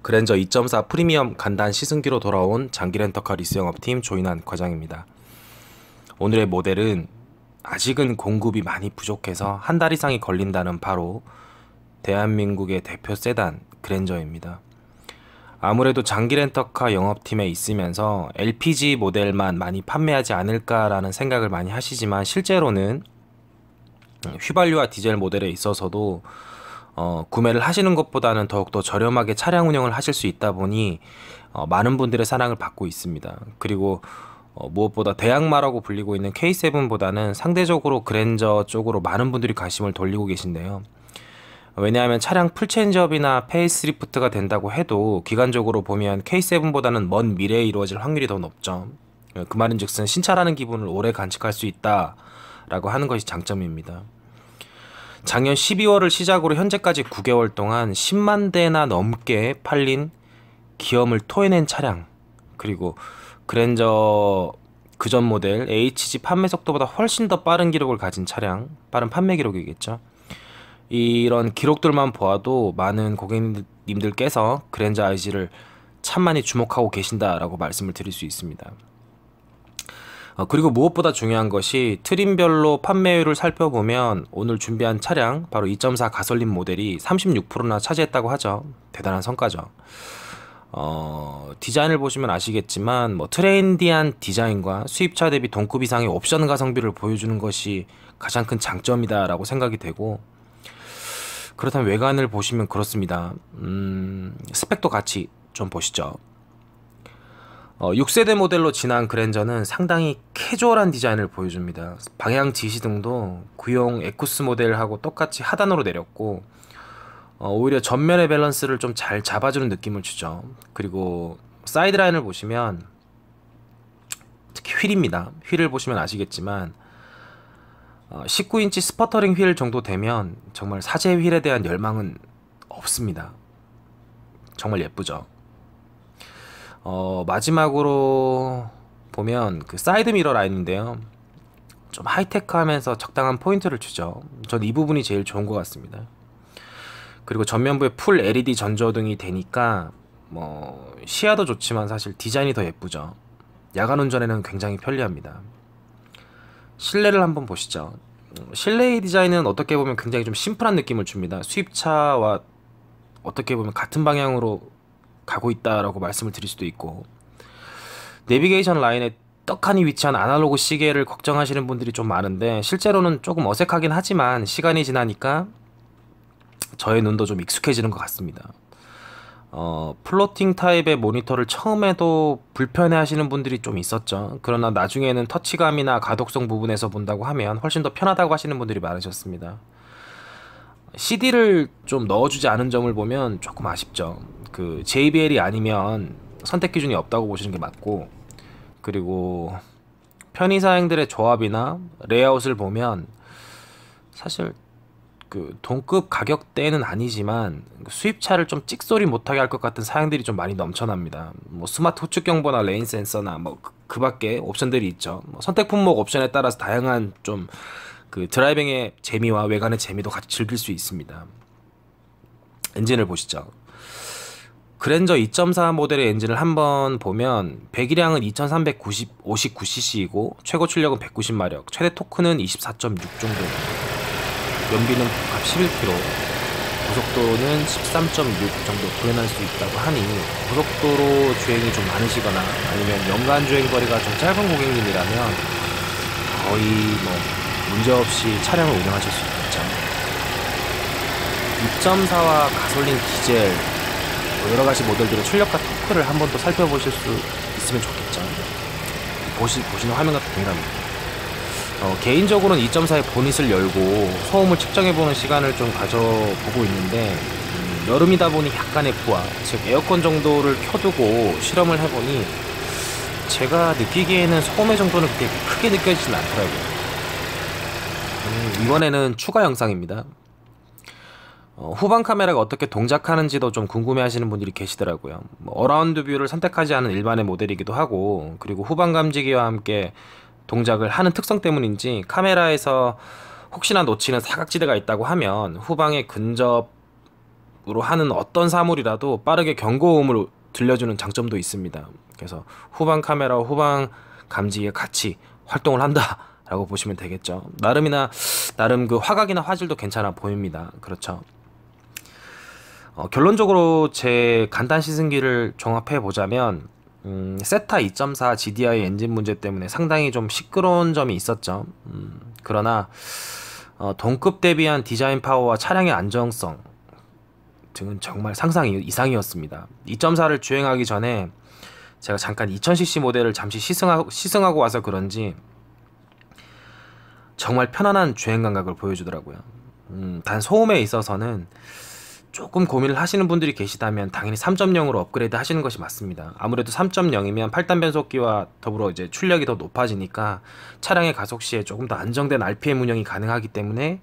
그랜저 2.4 프리미엄 간단 시승기로 돌아온 장기 렌터카 리스 영업팀 조인환 과장입니다. 오늘의 모델은 아직은 공급이 많이 부족해서 한 달 이상이 걸린다는 바로 대한민국의 대표 세단 그랜저입니다. 아무래도 장기 렌터카 영업팀에 있으면서 LPG 모델만 많이 판매하지 않을까라는 생각을 많이 하시지만 실제로는 휘발유와 디젤 모델에 있어서도 구매를 하시는 것보다는 더욱더 저렴하게 차량 운영을 하실 수 있다 보니 많은 분들의 사랑을 받고 있습니다. 그리고 무엇보다 대항마라고 불리고 있는 K7보다는 상대적으로 그랜저 쪽으로 많은 분들이 관심을 돌리고 계신데요. 왜냐하면 차량 풀체인지업이나 페이스리프트가 된다고 해도 기간적으로 보면 K7보다는 먼 미래에 이루어질 확률이 더 높죠. 그 말인즉슨 신차라는 기분을 오래 간직할 수 있다라고 하는 것이 장점입니다. 작년 12월을 시작으로 현재까지 9개월 동안 10만 대나 넘게 팔린 기염을 토해낸 차량, 그리고 그랜저 그전 모델 HG 판매 속도보다 훨씬 더 빠른 기록을 가진 차량, 빠른 판매 기록이겠죠. 이런 기록들만 보아도 많은 고객님들께서 그랜저 IG를 참 많이 주목하고 계신다라고 말씀을 드릴 수 있습니다. 그리고 무엇보다 중요한 것이 트림별로 판매율을 살펴보면 오늘 준비한 차량 바로 2.4 가솔린 모델이 36%나 차지했다고 하죠. 대단한 성과죠. 디자인을 보시면 아시겠지만 트렌디한 디자인과 수입차 대비 동급 이상의 옵션 가성비를 보여주는 것이 가장 큰 장점이다라고 생각이 되고, 그렇다면 외관을 보시면 그렇습니다. 스펙도 같이 좀 보시죠. 6세대 모델로 진화한 그랜저는 상당히 캐주얼한 디자인을 보여줍니다. 방향 지시등도 구형 에쿠스 모델하고 똑같이 하단으로 내렸고, 오히려 전면의 밸런스를 좀 잘 잡아주는 느낌을 주죠. 그리고 사이드라인을 보시면 특히 휠입니다. 휠을 보시면 아시겠지만 19인치 스퍼터링 휠 정도 되면 정말 사제 휠에 대한 열망은 없습니다. 정말 예쁘죠. 마지막으로 보면 그 사이드 미러 라인인데요, 좀 하이테크하면서 적당한 포인트를 주죠. 전 이 부분이 제일 좋은 것 같습니다. 그리고 전면부에 풀 LED 전조등이 되니까 시야도 좋지만 사실 디자인이 더 예쁘죠. 야간 운전에는 굉장히 편리합니다. 실내를 한번 보시죠. 실내의 디자인은 어떻게 보면 굉장히 좀 심플한 느낌을 줍니다. 수입차와 어떻게 보면 같은 방향으로 가고 있다라고 말씀을 드릴 수도 있고, 내비게이션 라인에 떡하니 위치한 아날로그 시계를 걱정하시는 분들이 좀 많은데 실제로는 조금 어색하긴 하지만 시간이 지나니까 저의 눈도 좀 익숙해지는 것 같습니다. 플로팅 타입의 모니터를 처음에도 불편해 하시는 분들이 좀 있었죠. 그러나 나중에는 터치감이나 가독성 부분에서 본다고 하면 훨씬 더 편하다고 하시는 분들이 많으셨습니다. CD를 좀 넣어주지 않은 점을 보면 조금 아쉽죠. 그 JBL이 아니면 선택 기준이 없다고 보시는 게 맞고, 그리고 편의사양들의 조합이나 레이아웃을 보면 사실 그 동급 가격대는 아니지만 수입차를 좀 찍소리 못하게 할 것 같은 사양들이 좀 많이 넘쳐납니다. 스마트 후측 경보나 레인 센서나 그 밖에 옵션들이 있죠. 선택 품목 옵션에 따라서 다양한 좀 그 드라이빙의 재미와 외관의 재미도 같이 즐길 수 있습니다. 엔진을 보시죠. 그랜저 2.4 모델의 엔진을 한번 보면 배기량은 2359cc이고 최고 출력은 190마력, 최대 토크는 24.6 정도입니다. 연비는 복합 11km, 고속도로는 13.6 정도 구현할 수 있다고 하니 고속도로 주행이 좀 많으시거나 아니면 연간 주행 거리가 좀 짧은 고객님이라면 거의 문제없이 차량을 운영하실 수 있겠죠. 2.4와 가솔린, 디젤 여러가지 모델들의 출력과 토크를 한 번 더 살펴보실 수 있으면 좋겠죠. 보시는 화면과 동일합니다. 개인적으로는 2.4의 보닛을 열고 소음을 측정해보는 시간을 좀 가져보고 있는데 여름이다 보니 약간의 부하, 즉 에어컨 정도를 켜두고 실험을 해보니 제가 느끼기에는 소음의 정도는 그렇게 크게 느껴지진 않더라고요. 이번에는 추가 영상입니다. 후방 카메라가 어떻게 동작하는지도 좀 궁금해 하시는 분들이 계시더라고요. 어라운드 뷰를 선택하지 않은 일반의 모델이기도 하고, 그리고 후방 감지기와 함께 동작을 하는 특성 때문인지 카메라에서 혹시나 놓치는 사각지대가 있다고 하면 후방에 근접 하는 어떤 사물이라도 빠르게 경고음을 들려주는 장점도 있습니다. 그래서 후방 카메라와 후방 감지기가 같이 활동을 한다라고 보시면 되겠죠. 나름 그 화각이나 화질도 괜찮아 보입니다. 그렇죠. 결론적으로 제 간단 시승기를 종합해 보자면 세타 2.4 GDI 엔진 문제 때문에 상당히 좀 시끄러운 점이 있었죠. 그러나 동급 대비한 디자인 파워와 차량의 안정성 등은 정말 상상 이상이었습니다. 2.4를 주행하기 전에 제가 잠깐 2000cc 모델을 잠시 시승하고 와서 그런지 정말 편안한 주행 감각을 보여주더라고요. 단 소음에 있어서는 조금 고민을 하시는 분들이 계시다면 당연히 3.0으로 업그레이드 하시는 것이 맞습니다. 아무래도 3.0이면 8단 변속기와 더불어 이제 출력이 더 높아지니까 차량의 가속 시에 조금 더 안정된 RPM 운영이 가능하기 때문에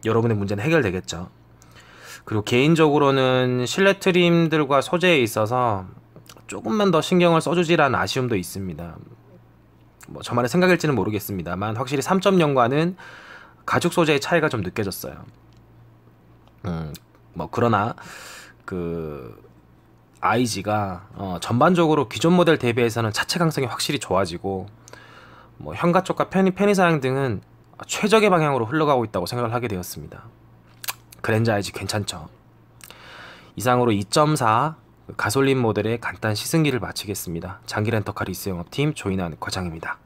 여러분의 문제는 해결되겠죠. 그리고 개인적으로는 실내 트림들과 소재에 있어서 조금만 더 신경을 써주지라는 아쉬움도 있습니다. 뭐 저만의 생각일지는 모르겠습니다만 확실히 3.0과는 가죽 소재의 차이가 좀 느껴졌어요. 뭐 그러나 그 IG가 전반적으로 기존 모델 대비해서는 차체 강성이 확실히 좋아지고 뭐 현가 쪽과 편의 사양 등은 최적의 방향으로 흘러가고 있다고 생각을 하게 되었습니다. 그랜저 IG 괜찮죠? 이상으로 2.4 가솔린 모델의 간단 시승기를 마치겠습니다. 장기 렌터카 리스 영업팀 조인환 과장입니다.